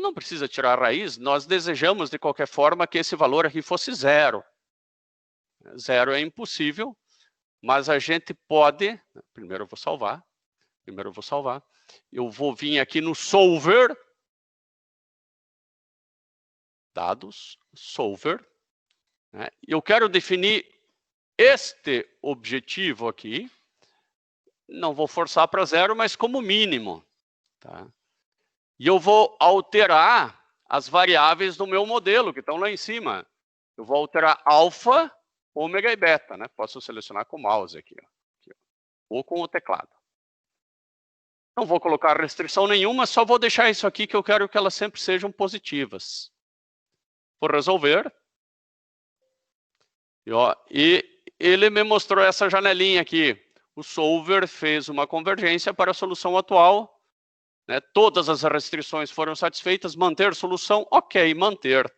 não precisa tirar a raiz, nós desejamos de qualquer forma que esse valor aqui fosse zero. Zero é impossível, mas a gente pode... Primeiro eu vou salvar. Eu vou vir aqui no solver. Dados, solver. Né? Eu quero definir este objetivo aqui. Não vou forçar para zero, mas como mínimo. Tá? E eu vou alterar as variáveis do meu modelo, que estão lá em cima. Eu vou alterar alfa, ômega e beta. Né? Posso selecionar com o mouse aqui, ou com o teclado. Não vou colocar restrição nenhuma, só vou deixar isso aqui que eu quero que elas sempre sejam positivas. Vou resolver. E ele me mostrou essa janelinha aqui. O solver fez uma convergência para a solução atual. Né? Todas as restrições foram satisfeitas. Manter solução? Ok, manter.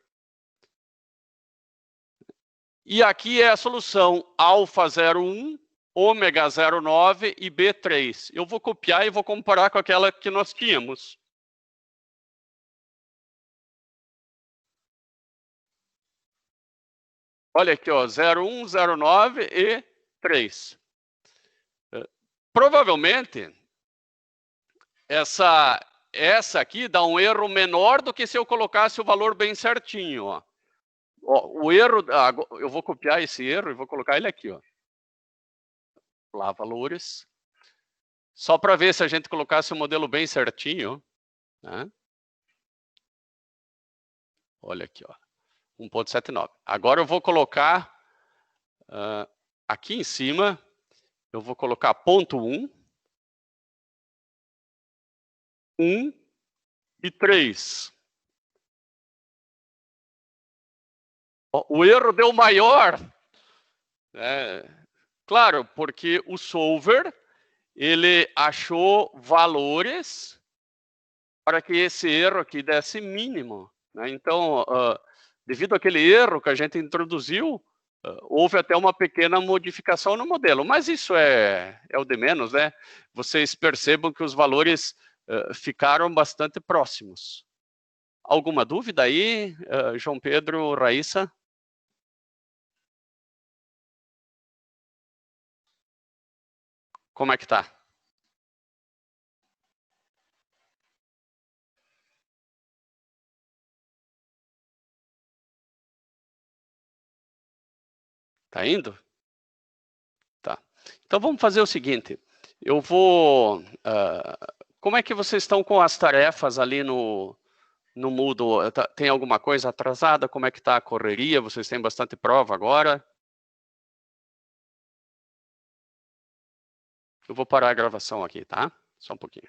E aqui é a solução alfa 01, ômega 09 e B3. Eu vou copiar e vou comparar com aquela que nós tínhamos. Olha aqui, ó, 01, 09 e 3. Provavelmente, essa aqui dá um erro menor do que se eu colocasse o valor bem certinho. Ó. O erro, eu vou copiar esse erro e vou colocar ele aqui. Ó. Lá, valores. Só para ver se a gente colocasse o modelo bem certinho. Né? Olha aqui, ó. 1.79. Agora eu vou colocar aqui em cima, eu vou colocar ponto 1, 1 e 3. O erro deu maior. Claro, porque o solver, ele achou valores para que esse erro aqui desse mínimo. Né? Então, devido àquele erro que a gente introduziu, houve até uma pequena modificação no modelo. Mas isso é o de menos, né? Vocês percebam que os valores ficaram bastante próximos. Alguma dúvida aí, João Pedro, Raíssa? Como é que tá? Tá indo? Tá. Então vamos fazer o seguinte. Eu vou... como é que vocês estão com as tarefas ali no Moodle? Tem alguma coisa atrasada? Como é que está a correria? Vocês têm bastante prova agora? Eu vou parar a gravação aqui, tá? Só um pouquinho.